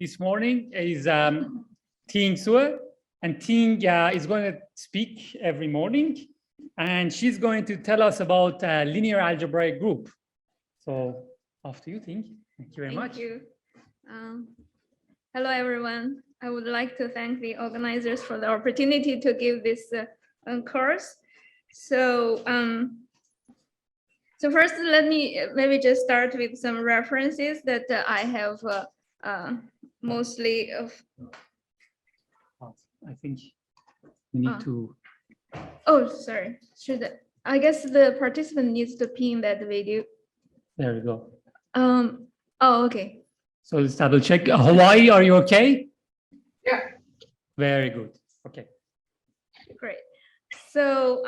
this morning is Ting Sue, and Ting is going to speak every morning, and she's going to tell us about linear algebraic group. So off to you, Ting. Thank you very much. Thank you. Hello, everyone. I would like to thank the organizers for the opportunity to give this course. So, so first, let me maybe just start with some references that I have mostly of. I think we need to. Oh, sorry. I guess the participant needs to pin that video. There we go. Oh, okay. So let's double check. Hawaii, are you okay? Yeah. Very good. Okay. Great. So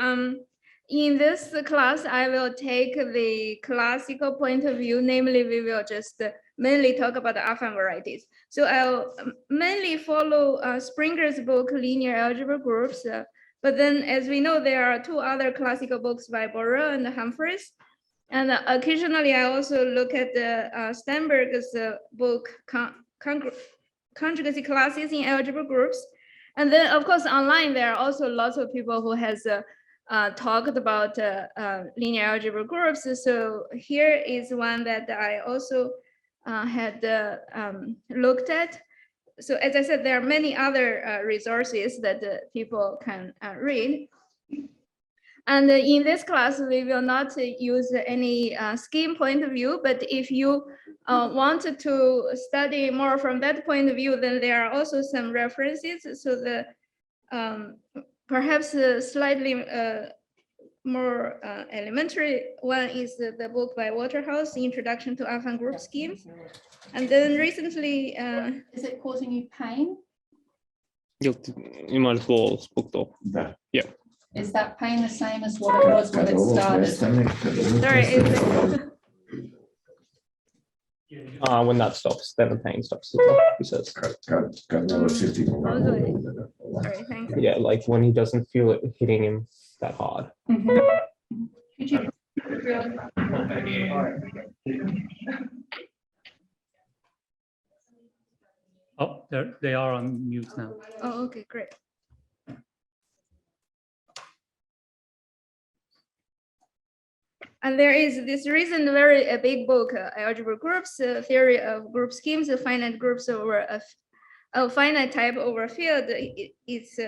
in this class, I will take the classical point of view. Namely, we will just mainly talk about the Affine varieties. So I'll mainly follow Springer's book, Linear Algebra Groups. But then, as we know, there are two other classical books by Borel and Humphreys. And occasionally, I also look at the Steinberg's book, Conjugacy Classes in Algebra Groups. And then, of course, online, there are also lots of people who has talked about linear algebra groups. So here is one that I also had looked at. So as I said, there are many other resources that people can read. And in this class, we will not use any scheme point of view, but if you want to study more from that point of view, then there are also some references. So the perhaps slightly more elementary one is the book by Waterhouse, Introduction to Affine Group Schemes. And then recently... is it causing you pain? You might as well book though. Yeah. Is that pain the same as what it was when it started? Sorry. When that stops, then the pain stops as well, he says. Sorry, thanks. Yeah, like when he doesn't feel it hitting him that hard. Mm-hmm. Could you Oh, they are on mute now. Oh, okay, great. And there is this recent very big book, Algebra Groups, Theory of Group Schemes, Finite Groups over a finite type over a field. It's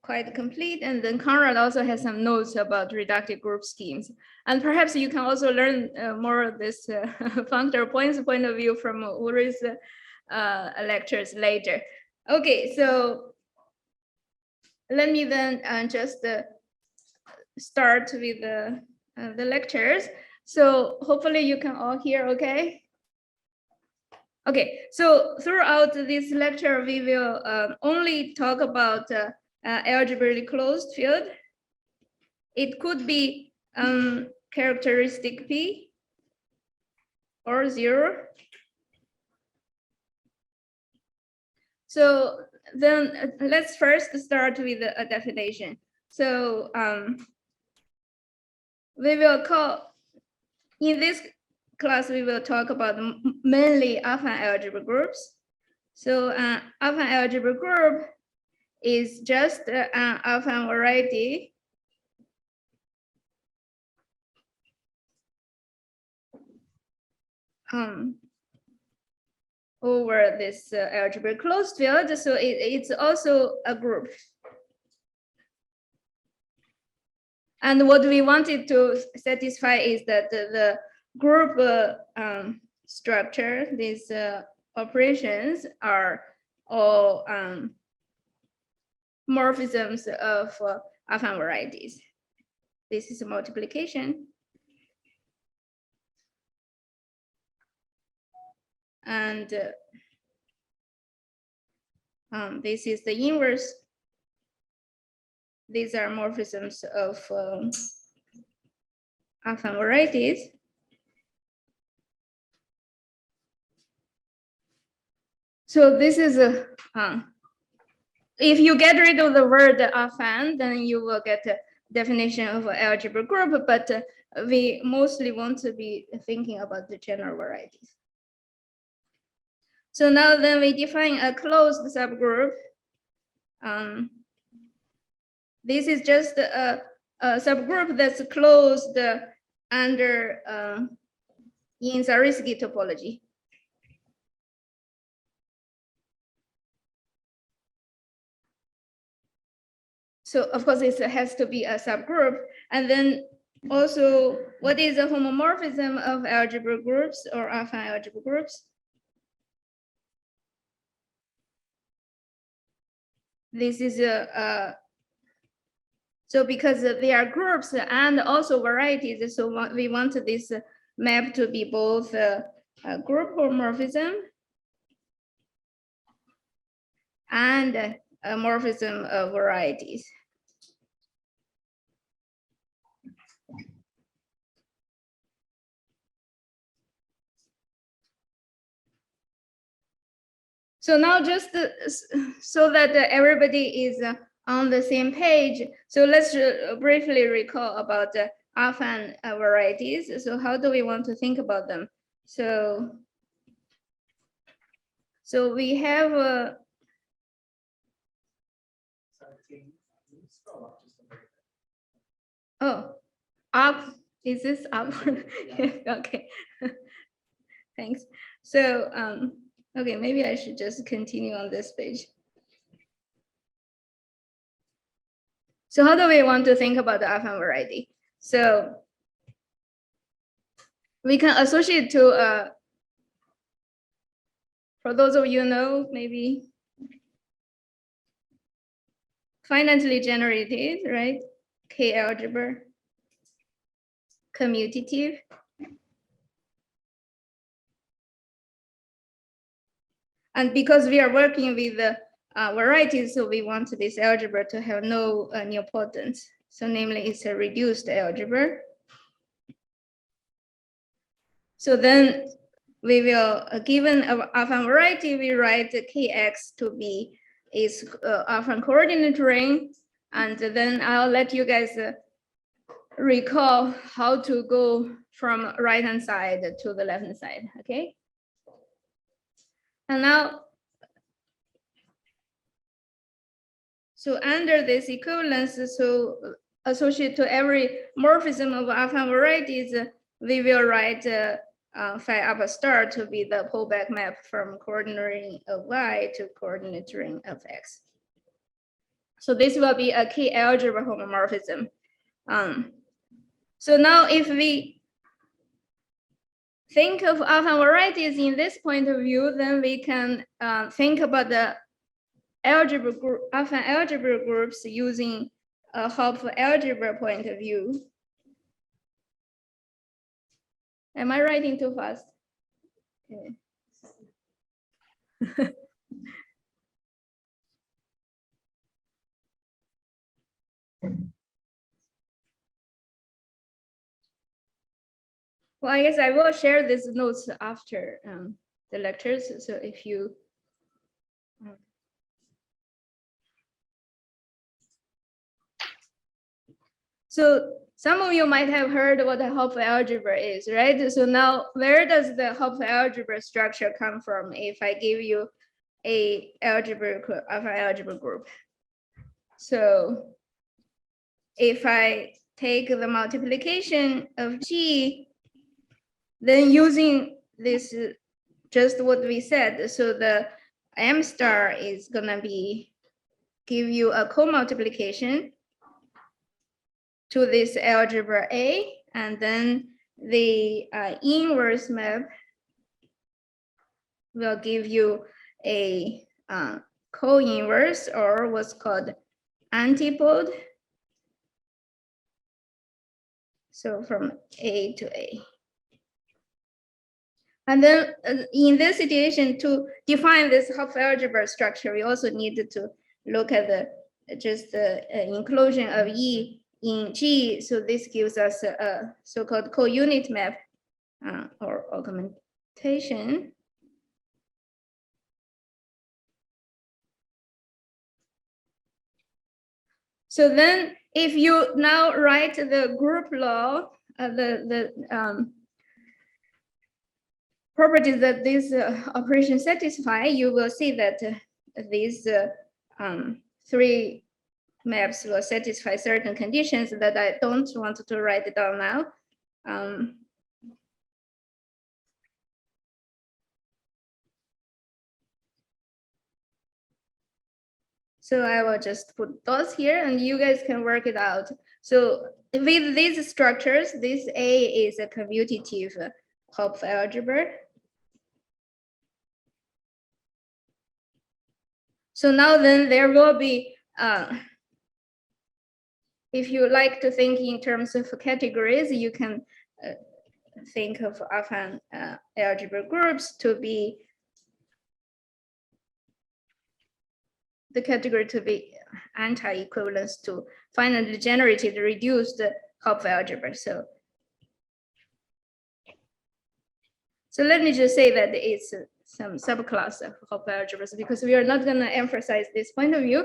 quite complete. And then Conrad also has some notes about reductive group schemes. And perhaps you can also learn more of this functor points point of view from Ulrich's lectures later. Okay, so let me then just start with the lectures. So hopefully you can all hear okay. Okay, so throughout this lecture, we will only talk about algebraically closed field. It could be characteristic P or 0. So then let's first start with a definition. So we will call, in this class, we will talk about mainly affine algebra groups. So affine algebra group is just an affine variety over this algebraic closed field. So it's also a group. And what we wanted to satisfy is that the group structure, these operations are all morphisms of affine varieties. This is a multiplication. And this is the inverse. These are morphisms of affine varieties. So this is a, if you get rid of the word affine, then you will get a definition of an algebra group, but we mostly want to be thinking about the general varieties. So now then we define a closed subgroup. This is just a subgroup that's closed under in Zariski topology. So of course it has to be a subgroup. And then also, what is a homomorphism of algebra groups or affine algebra groups? This is so because they are groups and also varieties, so we want this map to be both a group homomorphism and a morphism of varieties. So now just so that everybody is on the same page, so let's briefly recall about the affine varieties. So how do we want to think about them? So we have up, is this up? Okay, thanks. So okay, maybe I should just continue on this page. So how do we want to think about the affine variety? So we can associate to, for those of you know, maybe finitely generated, right? K algebra, commutative. And because we are working with the varieties, so we want this algebra to have no nilpotence. So namely, it's a reduced algebra. So then we will, given an affine variety, we write the Kx to be its affine coordinate ring. And then I'll let you guys recall how to go from right-hand side to the left-hand side, okay? And now, so under this equivalence, so associated to every morphism of affine varieties, we will write phi alpha star to be the pullback map from coordinate ring of y to coordinate ring of x. So this will be a K algebra homomorphism. So now if we think of affine varieties in this point of view, then we can think about the algebra group, affine algebra groups using a Hopf algebra point of view. Am I writing too fast? Okay. Well, I guess I will share these notes after the lectures. So if you so some of you might have heard what the Hopf algebra is, right? So now where does the Hopf algebra structure come from if I give you a affine algebra group? So if I take the multiplication of G, then using this, just what we said, so the M star is gonna be give you a co-multiplication to this algebra A, and then the inverse map will give you a co-inverse, or what's called antipode. So from A to A. And then in this situation, to define this Hopf algebra structure, we also needed to look at the inclusion of E in G. So this gives us a so-called co-unit map or augmentation. So then if you now write the group law, properties that these operations satisfy, you will see that these three maps will satisfy certain conditions that I don't want to write it down now. So I will just put those here and you guys can work it out. So with these structures, this A is a commutative Hopf algebra. So now then there will be, if you like to think in terms of categories, you can think of Affine algebra groups to be the category to be anti-equivalence to finitely generated reduced Hopf algebra. So let me just say that it's some subclass of Hopf algebras because we are not going to emphasize this point of view.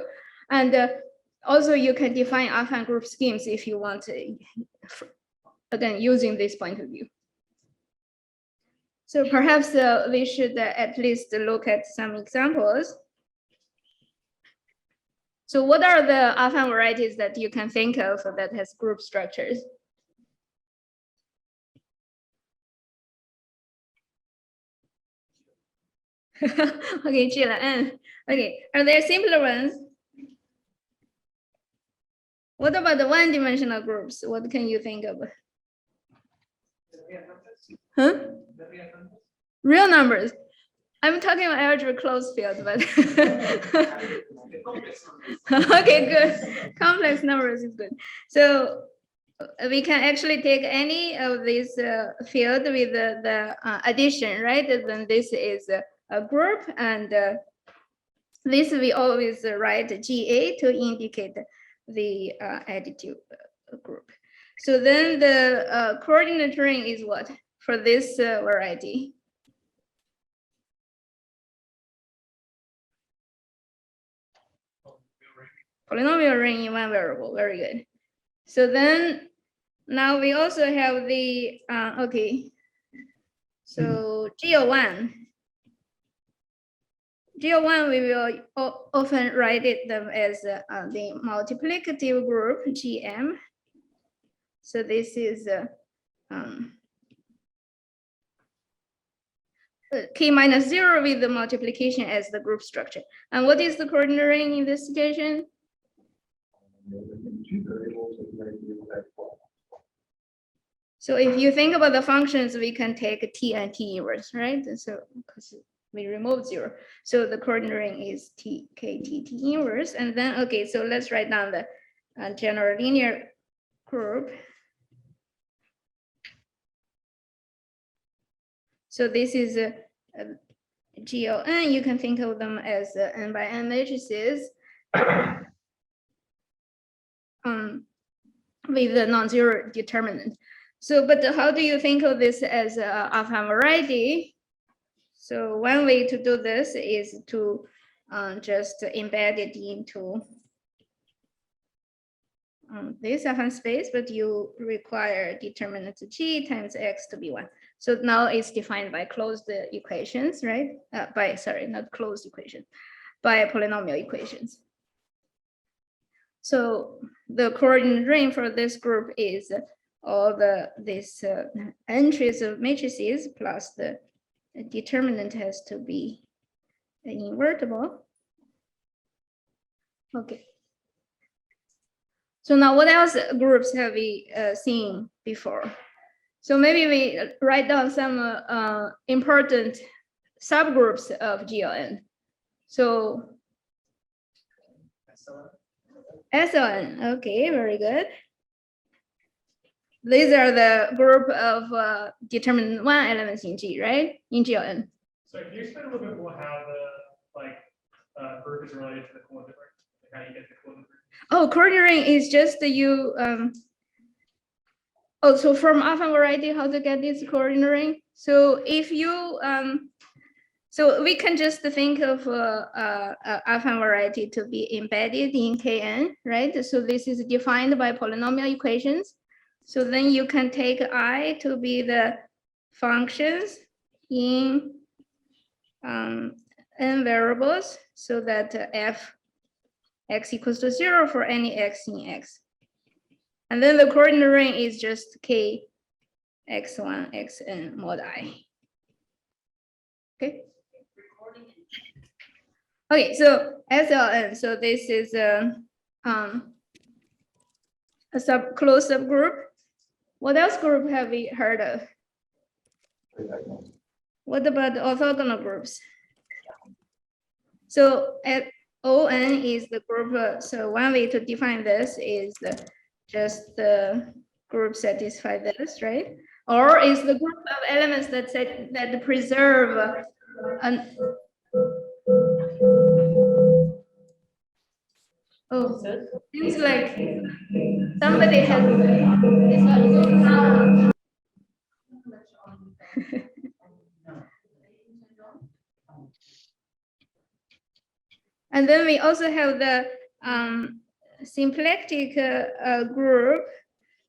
And also you can define affine group schemes if you want to, again, using this point of view. So perhaps we should at least look at some examples. So what are the affine varieties that you can think of that has group structures? Okay, G and N. Okay, are there simpler ones? What about the one-dimensional groups? What can you think of? Huh? Real numbers. I'm talking about algebra closed field, but okay, good. Complex numbers is good. So we can actually take any of these field with the addition, right? Then this is a group, and this we always write GA to indicate the additive group. So then the coordinate ring is what for this variety? Polynomial ring in one variable, very good. So then now we also have the, okay. So GO1. GO1, we will often write them as the multiplicative group, GM. So this is K minus 0 with the multiplication as the group structure. And what is the coordinate ring in this situation? So if you think about the functions, we can take T and T inverse, right? So because we removed 0. So the coordinate ring is T, K, T, T inverse. And then, okay, so let's write down the general linear group. So this is a GON. You can think of them as n by n matrices with a non-zero determinant. So, but how do you think of this as a affine variety? So one way to do this is to just embed it into this affine space, but you require determinant G times X to be 1. So now it's defined by closed equations, right? Not closed equations, by polynomial equations. So the coordinate ring for this group is all these entries of matrices plus the determinant has to be invertible. Okay. So now what else groups have we seen before? So maybe we write down some important subgroups of GLN. So SLN, okay, very good. These are the group of determinant 1 elements in G, right? In GLN. So can you explain a little bit more how the group is related to the coordinate ring? Like how you get the coordinate ring? Oh, coordinate ring is just you. So from affine variety, how to get this coordinate ring? So if you so we can just think of affine variety to be embedded in Kn, right? So this is defined by polynomial equations. So then you can take I to be the functions in n variables, so that f x equals to 0 for any x in x. And then the coordinate ring is just k x1 xn mod I. Okay. Okay, so SLN. So this is a closed subgroup. What else group have we heard of? What about orthogonal groups? So at ON is the group. So one way to define this is just the group satisfy this, right? Or is the group of elements that preserve an. Oh, seems like somebody has. And then we also have the symplectic group.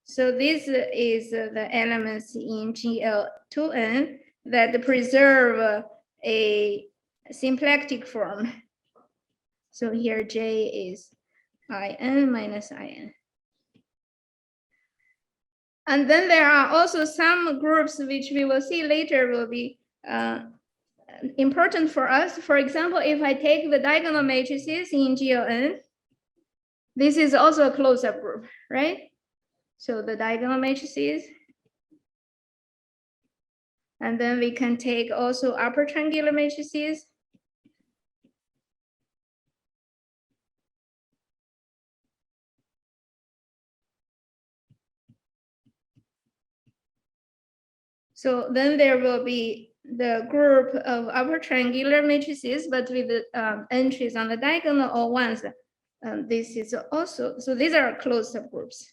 So this is the elements in GL2N that preserve a symplectic form. So here J is IN minus IN. And then there are also some groups which we will see later will be important for us. For example, if I take the diagonal matrices in GLN, this is also a closed subgroup, right? So the diagonal matrices. And then we can take also upper triangular matrices. So then there will be the group of upper triangular matrices, but with the entries on the diagonal or ones. This is also, so these are closed subgroups.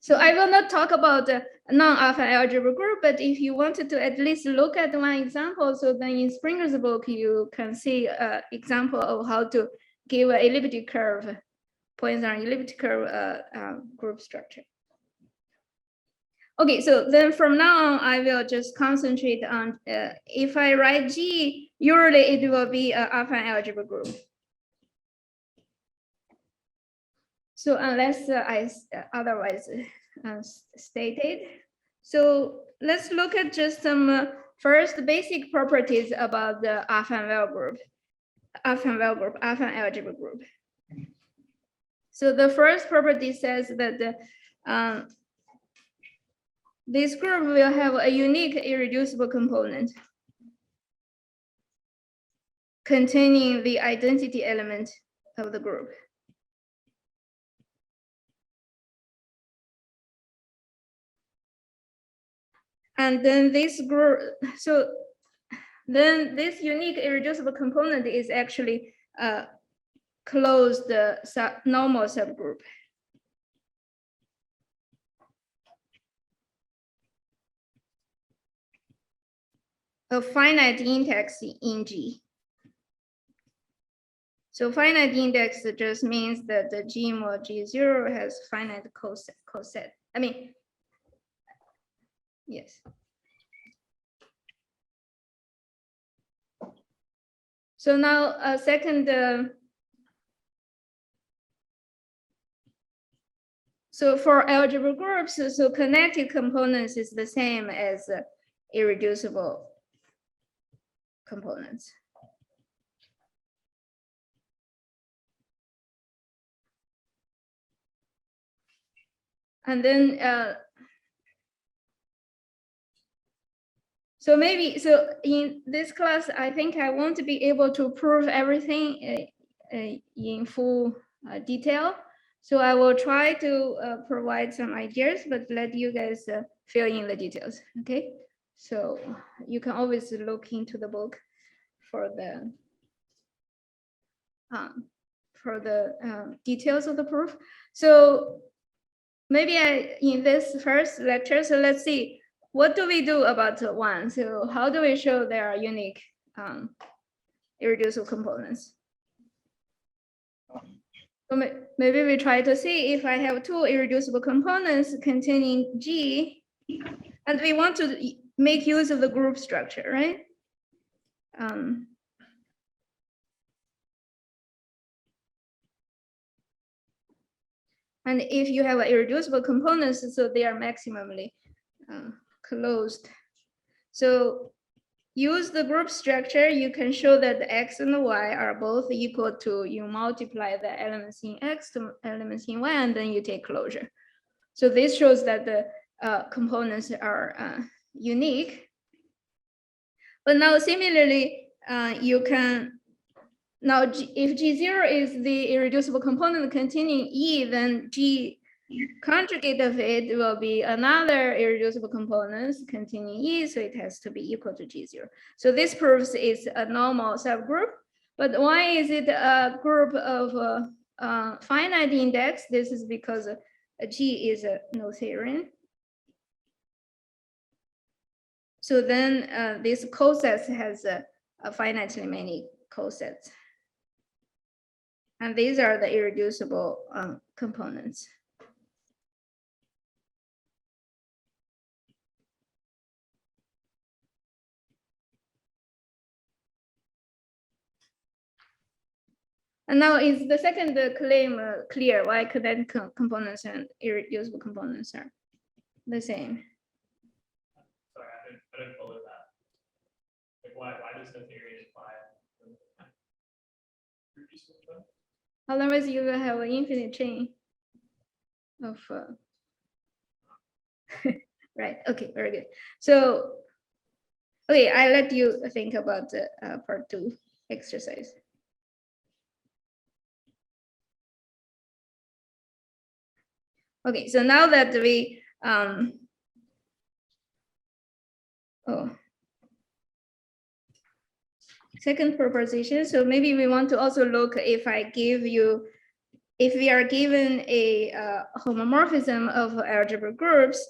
So I will not talk about the non-affine algebra group, but if you wanted to at least look at one example, so then in Springer's book, you can see an example of how to give an elliptic curve, points on elliptic curve group structure. Okay, so then from now on, I will just concentrate on, if I write G, usually it will be an affine algebra group. So unless I otherwise stated. So let's look at just some first basic properties about the affine group, affine algebra group. So the first property says that this group will have a unique irreducible component containing the identity element of the group. And then this group, so then this unique irreducible component is actually a closed normal subgroup. A finite index in G. So finite index just means that the G mod G0 has finite coset. I mean, yes. So now a second, so for algebra groups, so connected components is the same as irreducible components. And then, so maybe, so in this class, I think I won't be able to prove everything in full detail. So I will try to provide some ideas, but let you guys fill in the details, okay? So you can always look into the book for the details of the proof. So maybe in this first lecture, so let's see, what do we do about one? So how do we show there are unique irreducible components? So maybe we try to see if I have two irreducible components containing G, and we want to make use of the group structure, right? And if you have irreducible components, so they are maximally closed. So use the group structure, you can show that the X and the Y are both equal to, you multiply the elements in X to elements in Y, and then you take closure. So this shows that the components are unique. But now similarly, you can, now if G0 is the irreducible component containing E, then G conjugate of it will be another irreducible component containing E, so it has to be equal to G0. So this proves it's a normal subgroup. But why is it a group of finite index? This is because G is a Noetherian. So then this coset has a finitely many cosets. And these are the irreducible components. And now is the second claim clear? Why cognate components and irreducible components are the same? Sorry, I don't follow that. Like why does the theory imply reducible components? Otherwise, you will have an infinite chain of. Right. Okay. Very good. So, okay, I let you think about the part 2 exercise. Okay, so now that we second proposition, so maybe we want to also look if I give you, if we are given a homomorphism of algebra groups.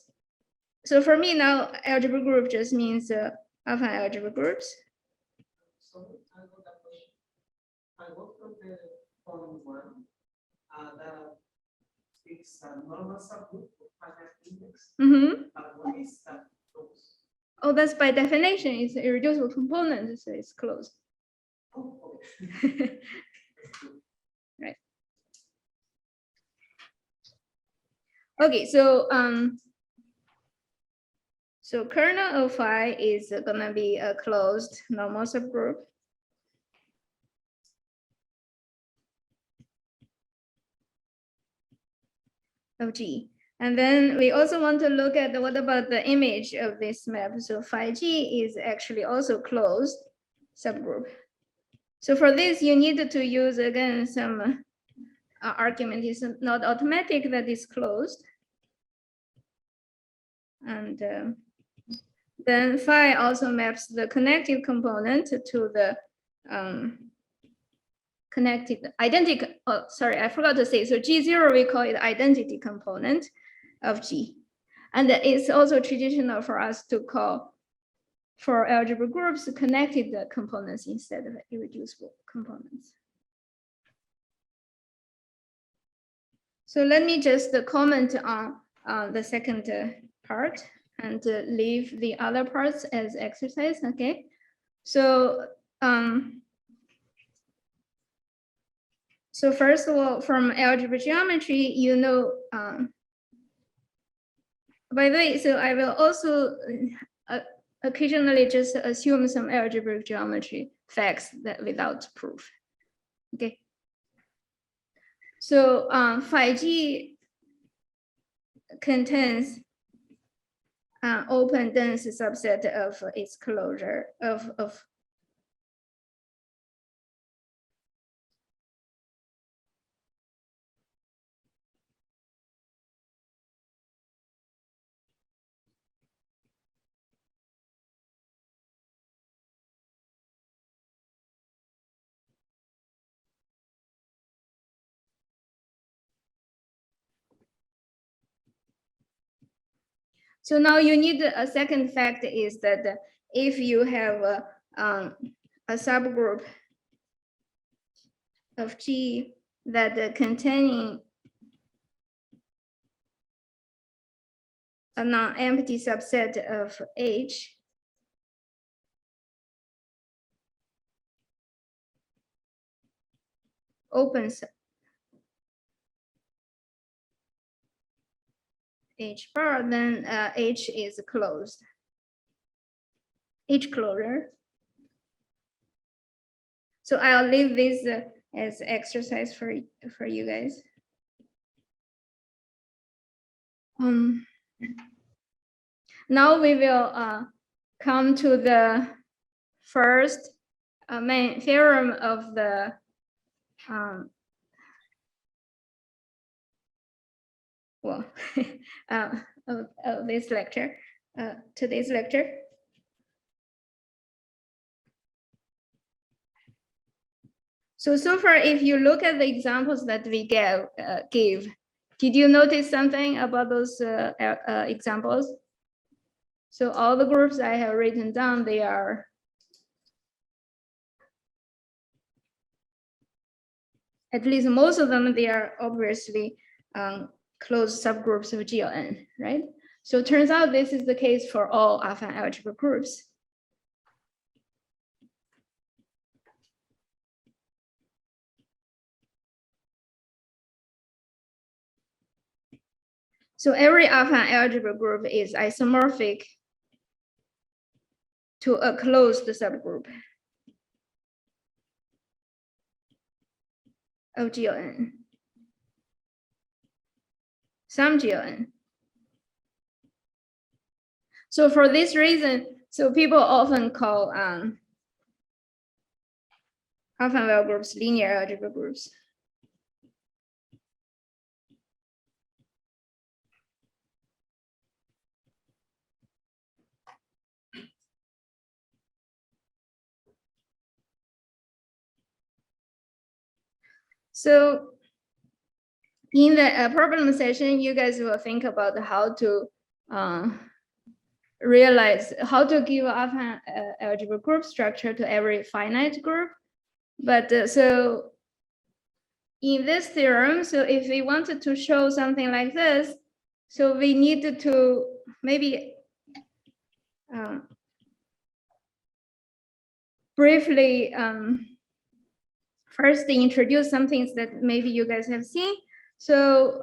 So for me now, algebra group just means affine algebra groups. So I got a question. I got from the column 1 that it's a normal subgroup of finite index. But what is that closed? Oh, that's by definition, it's an irreducible component, so it's closed. Oh, okay. Right. Okay, so so kernel of phi is gonna be a closed normal subgroup. Of G. And then we also want to look at what about the image of this map. So phi G is actually also closed subgroup. So for this, you need to use again some argument. It's not automatic that is closed. And then phi also maps the connected component to the connected identity. Oh, sorry, I forgot to say. So G0, we call it identity component of G. And it's also traditional for us to call for algebra groups connected components instead of irreducible components. So let me just comment on the second part and leave the other parts as exercise, okay? So, so first of all, from algebra geometry, you know, by the way, so I will also occasionally just assume some algebraic geometry facts that without proof, okay? So phi G contains an open dense subset of its closure of So now you need a second fact is that if you have a subgroup of G that containing a non-empty subset of H opens H bar, then H is closed. H closure. So I'll leave this as exercise for you guys. Now we will come to the first main theorem of the of this lecture, today's lecture. So far, if you look at the examples that we gave, did you notice something about those examples? So all the groups I have written down, they are at least most of them, they are obviously closed subgroups of GLN, right? So it turns out this is the case for all affine algebra groups. So every affine algebra group is isomorphic to a closed subgroup of GLN, some GLN. So for this reason, so people often call affine well groups linear algebra groups. So in the problem session, you guys will think about how to realize how to give affine algebra group structure to every finite group. But so in this theorem, so if we wanted to show something like this, so we needed to maybe briefly first introduce some things that maybe you guys have seen. So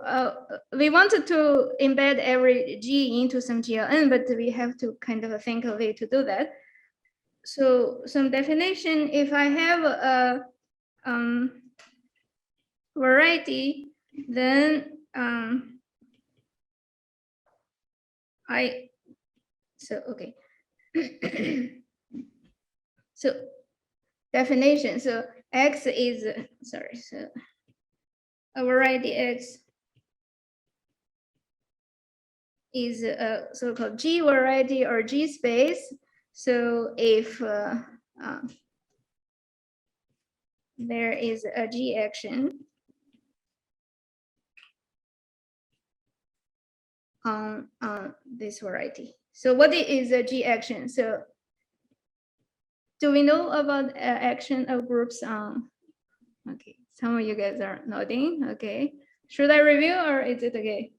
we wanted to embed every G into some GLN, but we have to kind of think of a way to do that. So some definition, if I have a variety, then okay. So definition, so X is, sorry, so a variety X is a so-called G variety or G space. So if there is a G action on this variety. So what is a G action? So do we know about action of groups? Okay, some of you guys are nodding. Okay, should I review or is it okay?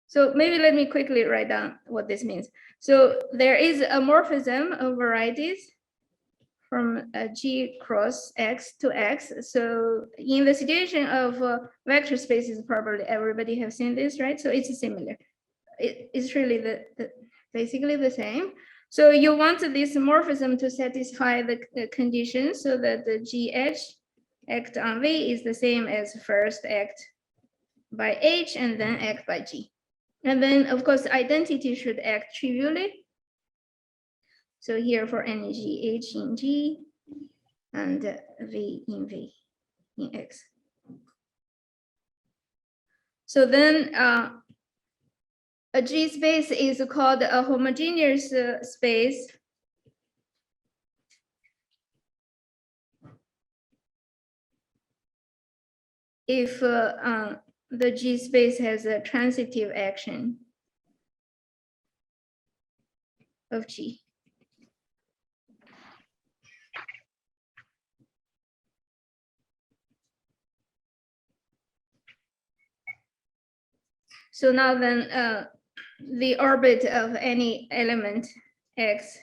So maybe let me quickly write down what this means. So there is a morphism of varieties from G cross X to X. So in the situation of vector spaces, probably everybody have seen this, right? So it's similar. It's really basically the same. So you want this morphism to satisfy the condition so that the GH act on V is the same as first act by H and then act by G. And then of course, identity should act trivially. So here for any G, H in G and V in V in X. So then a G space is called a homogeneous space if the G space has a transitive action of G. So now then, the orbit of any element x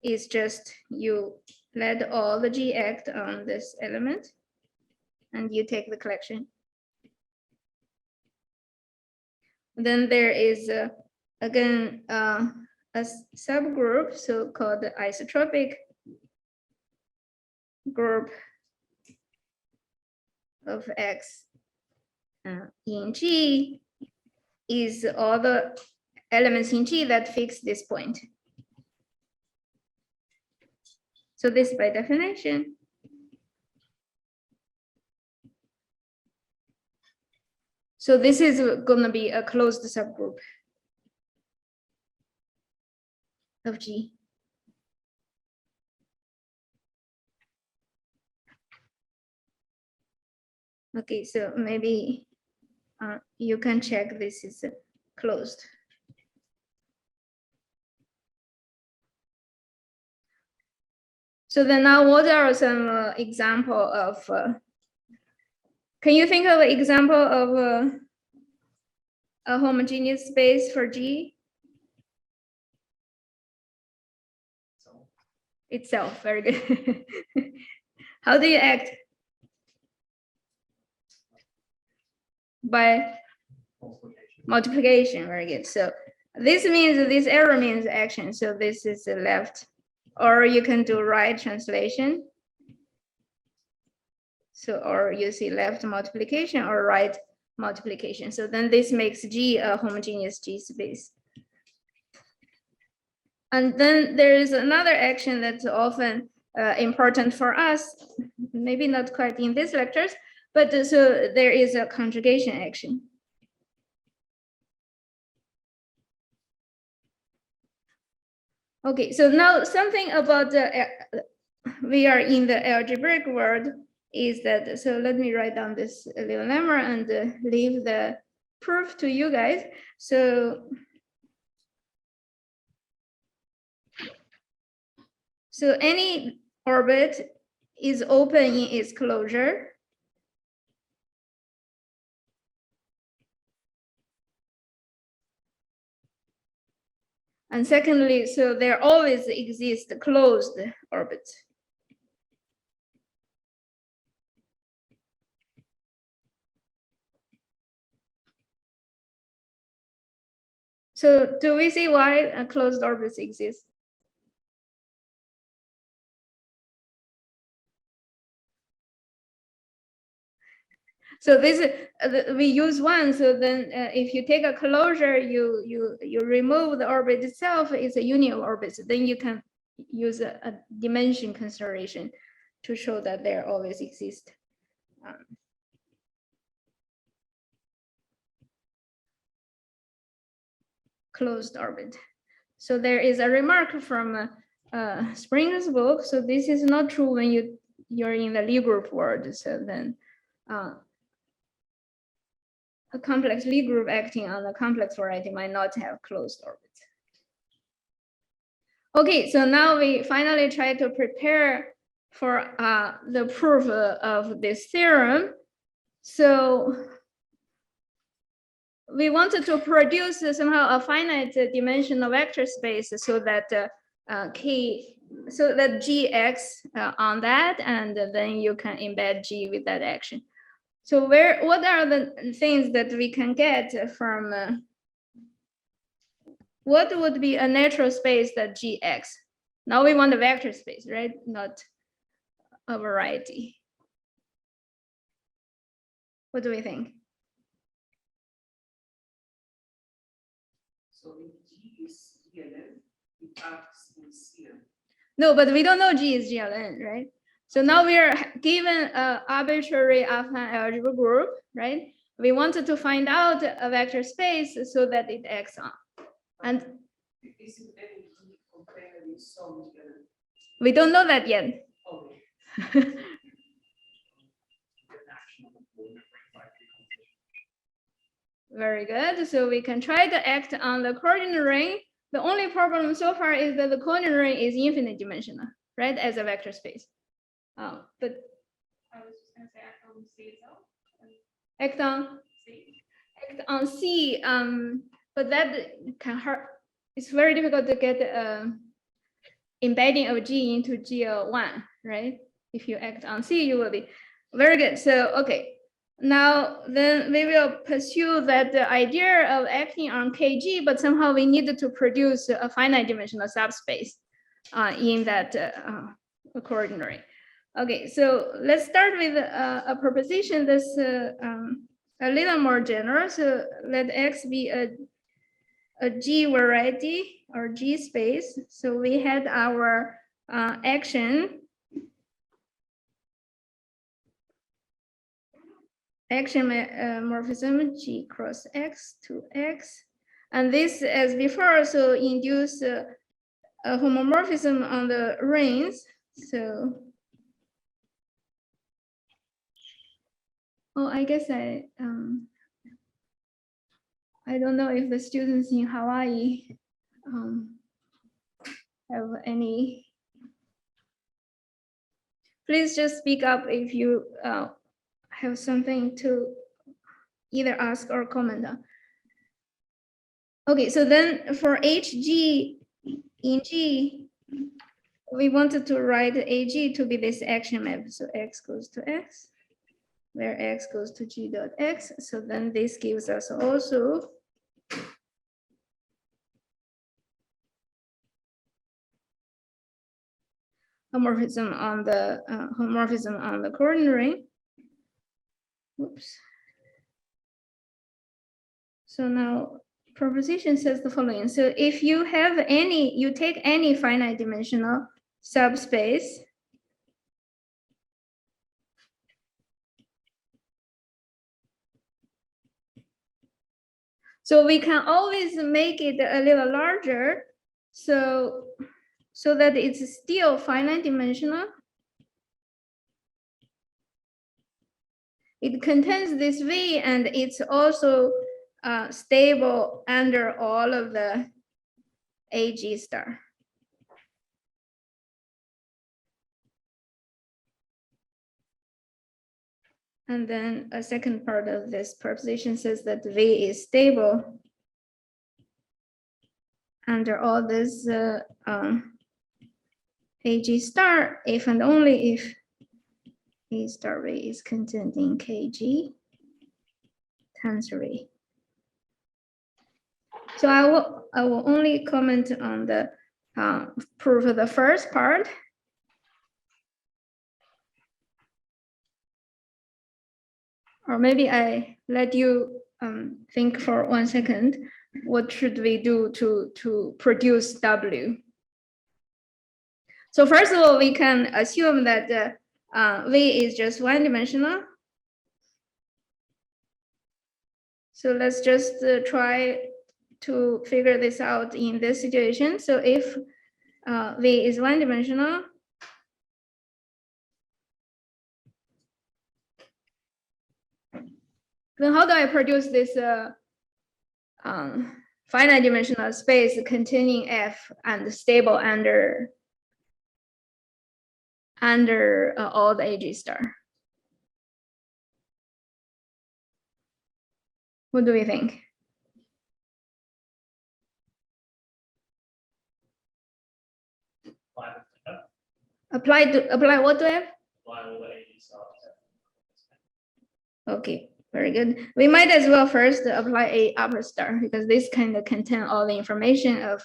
is just you let all the g act on this element, and you take the collection. Then there is again a subgroup, so called the isotropic group of x in G is all the elements in G that fix this point. So this by definition. So this is going to be a closed subgroup of G. Okay, so maybe you can check this is closed. So then now what are some example of, can you think of an example of a homogeneous space for G? Itself, very good. How do you act? By multiplication, very good. So this means, this arrow means action. So this is the left, or you can do right translation. So, or you see left multiplication or right multiplication. So then this makes G a homogeneous G space. And then there is another action that's often important for us, maybe not quite in these lectures, but so there is a conjugation action. Okay, so now something about the, we are in the algebraic world is that, so let me write down this little lemma and leave the proof to you guys. So any orbit is open in its closure. And secondly, so there always exist closed orbits. So do we see why closed orbits exist? So this we use one. So then, if you take a closure, you remove the orbit itself. It's a union of orbits. Then you can use a dimension consideration to show that there always exist closed orbit. So there is a remark from Springer's book. So this is not true when you're in the Lie group world. So then. A complex Lie group acting on a complex variety might not have closed orbits. Okay, so now we finally try to prepare for the proof of this theorem. So we wanted to produce somehow a finite dimensional vector space so that so that Gx on that, and then you can embed G with that action. So what are the things that we can get from, what would be a natural space that Gx? Now we want a vector space, right? Not a variety. What do we think? So if G is GLN, it acts in CM. No, but we don't know G is GLN, right? So now we are given an arbitrary affine algebra group, right? We wanted to find out a vector space so that it acts on. And is it any G compared with some GLN? We don't know that yet. Okay. Very good. So we can try to act on the coordinate ring. The only problem so far is that the coordinate ring is infinite dimensional, right? As a vector space. But I was gonna say act on C itself. Act on C, but that can hurt. It's very difficult to get embedding of G into G1, right? If you act on C, you will be very good. So, okay. Now, then we will pursue that the idea of acting on KG, but somehow we needed to produce a finite dimensional subspace in that coordinate. Okay, so let's start with a proposition that's a little more general. So let X be a G variety or G space. So we had our action morphism G cross X to X. And this, as before, also induce a homomorphism on the rings. So, oh, I guess I don't know if the students in Hawaii have any. Please just speak up if you have something to either ask or comment on. Okay, so then for HG in G, we wanted to write AG to be this action map. So X goes to X, where X goes to G dot X. So then this gives us also homomorphism on the coordinate ring. Oops. So now proposition says the following. So if you have any, you take any finite dimensional subspace, so we can always make it a little larger, so that it's still finite dimensional. It contains this V, and it's also stable under all of the AG star. And then a second part of this proposition says that V is stable under all this AG star if and only if A star V is contained in KG tensor V. So I will only comment on the proof of the first part. Or maybe I let you think for 1 second. What should we do to produce W? So first of all, we can assume that V is just one-dimensional. So let's just try to figure this out in this situation. So if V is one-dimensional, then how do I produce this finite dimensional space containing F and stable under all the AG star? What do we think? Apply what to F? Apply all the AG stuff. Okay, very good. We might as well first apply a upper star because this kind of contain all the information of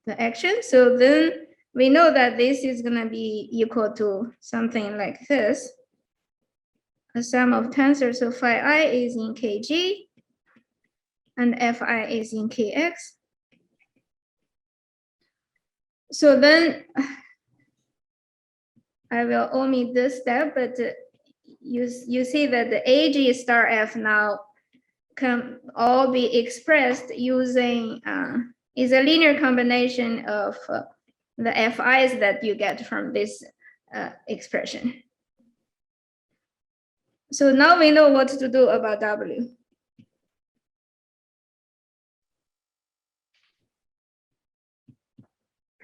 the action. So then we know that this is gonna be equal to something like this. A sum of tensors, so phi I is in KG and Fi is in Kx. So then I will omit this step, but you see that the AG star F now can all be expressed using is a linear combination of the Fi's that you get from this expression. So now we know what to do about W.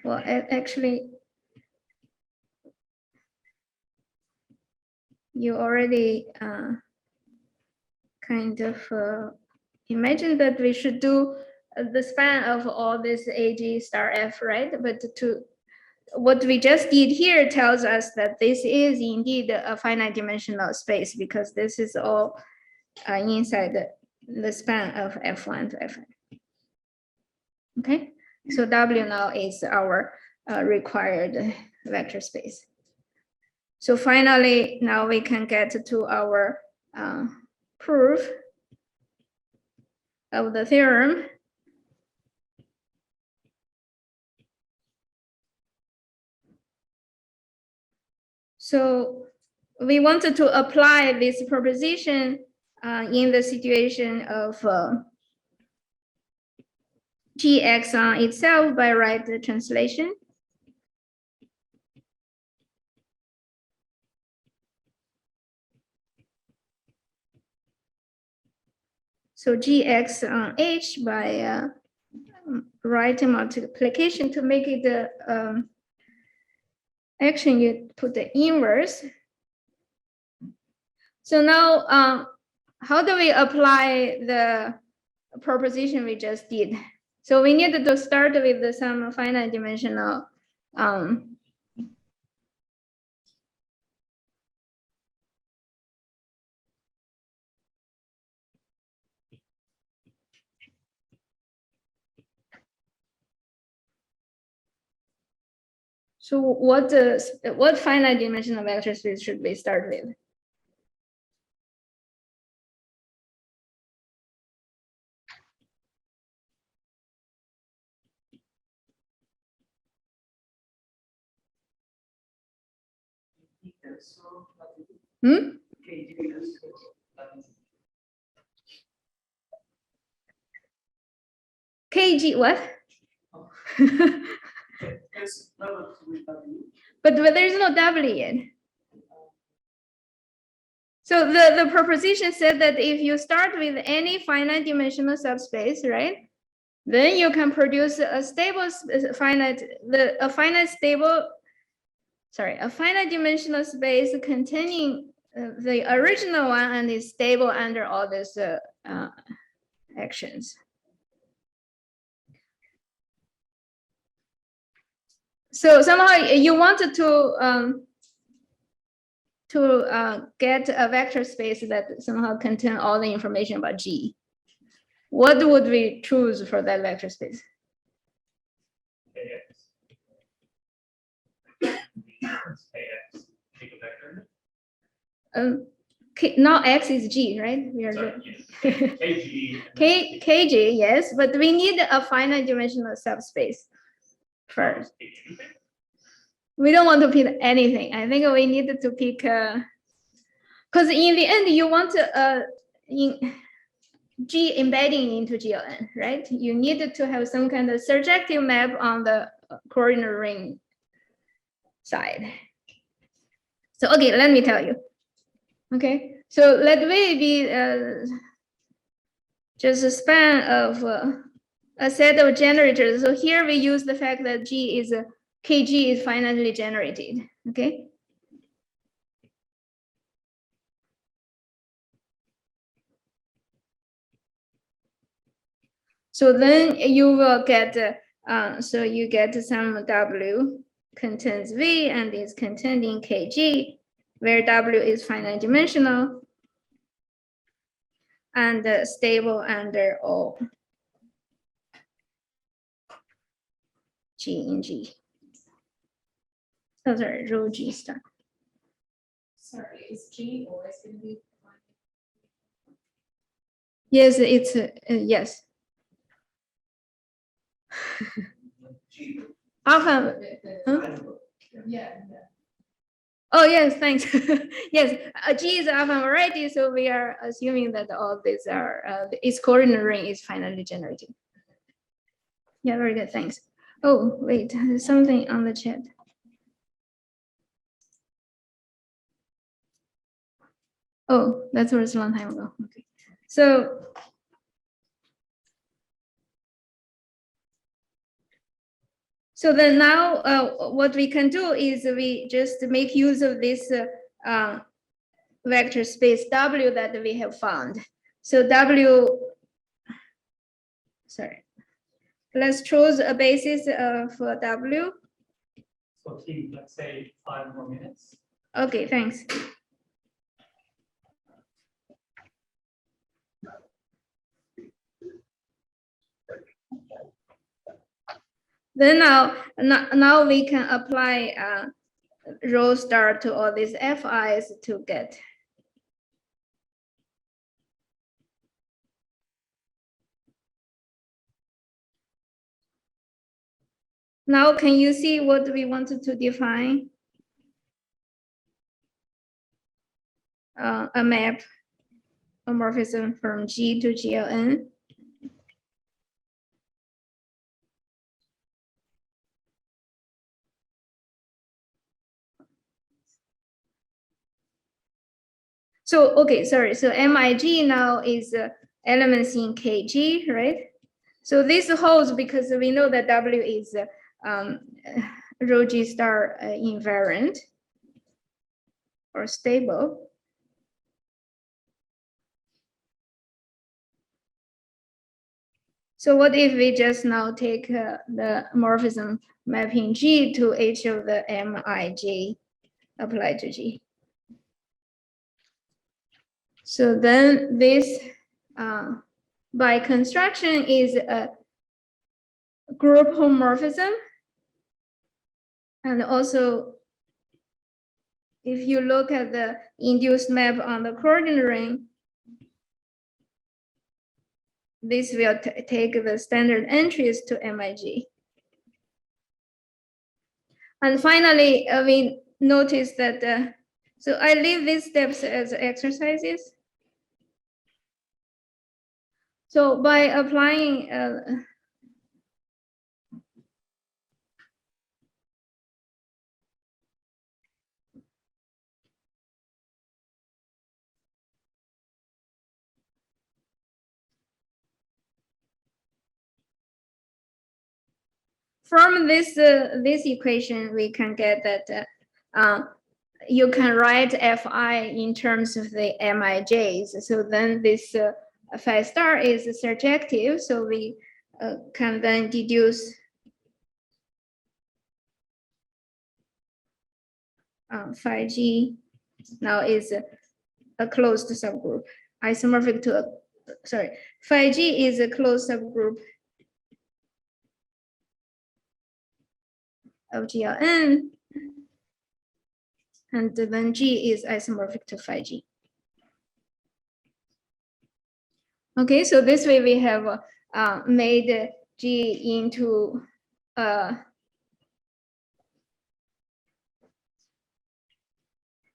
Well, actually, you already kind of imagine that we should do the span of all this AG star F, right? But what we just did here tells us that this is indeed a finite dimensional space because this is all inside the span of F1 to Fn. Okay, so W now is our required vector space. So finally, now we can get to our proof of the theorem. So we wanted to apply this proposition in the situation of Gx on itself by right translation. So Gx on H by right multiplication to make it the action, you put the inverse. So now, how do we apply the proposition we just did? So we need to start with some finite dimensional so what finite dimensional vector space should we start with? KG what? But there's no W yet. So the proposition said that if you start with any finite dimensional subspace, right, then you can produce a stable finite dimensional space containing the original one and is stable under all these actions. So somehow you wanted to get a vector space that somehow contain all the information about G. What would we choose for that vector space? KX, take a vector. Now X is G, right? We are Sorry, yes. KG. KG, yes, but we need a finite dimensional subspace first. We don't want to pick anything. I think we need to pick because in the end you want to G embedding into GLN, right? You need to have some kind of surjective map on the coordinate ring side. So okay, let me tell you. Okay, so let me be just a span of a set of generators. So here we use the fact that G is KG is finitely generated. Okay. So then you will get so you get some W contains V and is containing KG, where W is finite dimensional and stable under all G in G. Oh, sorry, rho G star. Sorry, is G always going to be? Yes, it's yes. Often. Huh? Yeah. Oh yes, thanks. Yes, G is Affine variety, so we are assuming that all these are its coordinate ring is finitely generated. Yeah, very good, thanks. Oh wait, there's something on the chat. Oh, that was a long time ago. Okay, so then now what we can do is we just make use of this vector space W that we have found. So W, sorry, let's choose a basis for W. So Ting, let's say 5 more minutes. Okay, thanks. Then now we can apply rho star to all these FIs to get. Now, can you see what we wanted to define? A map, a morphism from G to GLN. So, okay, sorry. So MIG now is elements in KG, right? So this holds because we know that W is rho G star invariant or stable. So what if we just now take the morphism mapping G to each of the MIG applied to G? So then this by construction is a group homomorphism. And also, if you look at the induced map on the coordinate ring, this will take the standard entries to MIG. And finally, we notice that, so I leave these steps as exercises. So by applying from this equation, we can get that you can write Fi in terms of the MIJs. So then this phi star is surjective. So we can then deduce phi G now is a closed subgroup, isomorphic to phi G is a closed subgroup of GLN, and then G is isomorphic to phi G. Okay, so this way we have made G into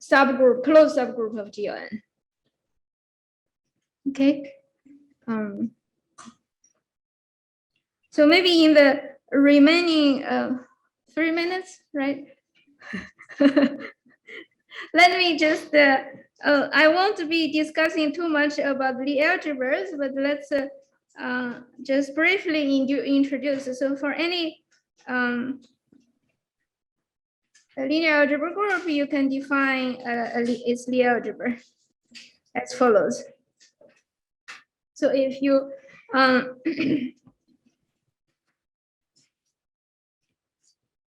subgroup, closed subgroup of GLN. Okay. So maybe in the remaining 3 minutes, right? Let me just, I won't be discussing too much about the algebras, but let's just briefly introduce. So for any a linear algebra group, you can define its Lie algebra as follows. So if you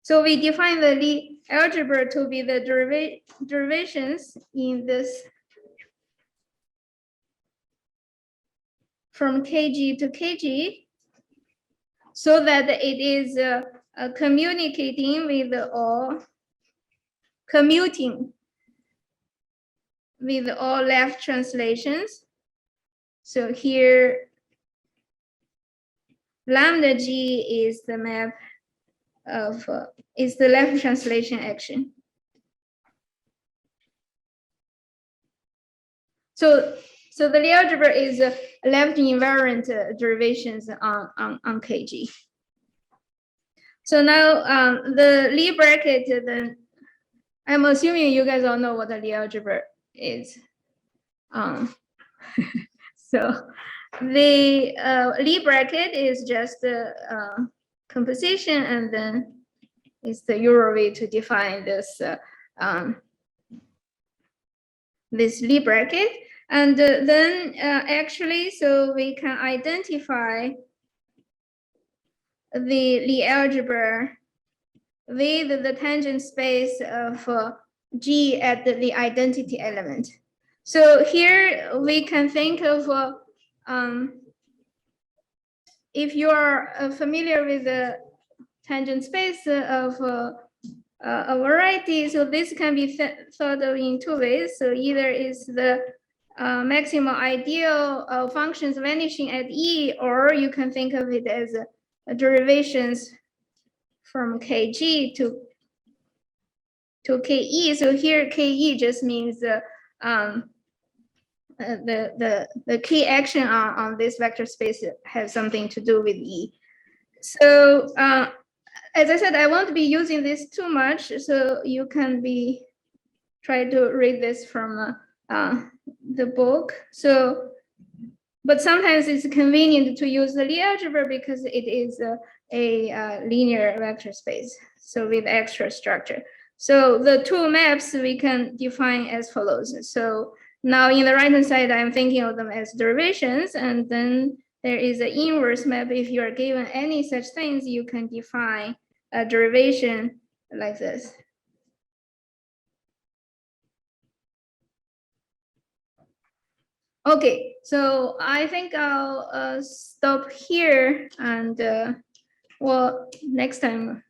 so we define the Lie algebra to be the derivations in this from KG to KG, so that it is communicating with all, commuting with all left translations. So here, lambda G is the map of, is the left translation action. So the Lie algebra is left invariant derivations on KG. So now the Lie bracket, then I'm assuming you guys all know what the Lie algebra is. So the Lie bracket is just the composition, and then it's the Euro way to define this this Lie bracket. And then actually, so we can identify the Lie algebra with the tangent space of G at the identity element. So here we can think of, if you are familiar with the tangent space of a variety, so this can be thought of in two ways. So either is the maximal ideal of functions vanishing at E, or you can think of it as derivations from Kg to Ke. So here Ke just means the key action on this vector space has something to do with E. So as I said, I won't be using this too much, so you can try to read this from the book. So, but sometimes it's convenient to use the Lie algebra because it is a linear vector space, so with extra structure. So the two maps we can define as follows. So now in the right-hand side, I'm thinking of them as derivations, and then there is an inverse map. If you are given any such things, you can define a derivation like this. Okay, so I think I'll stop here, and well, next time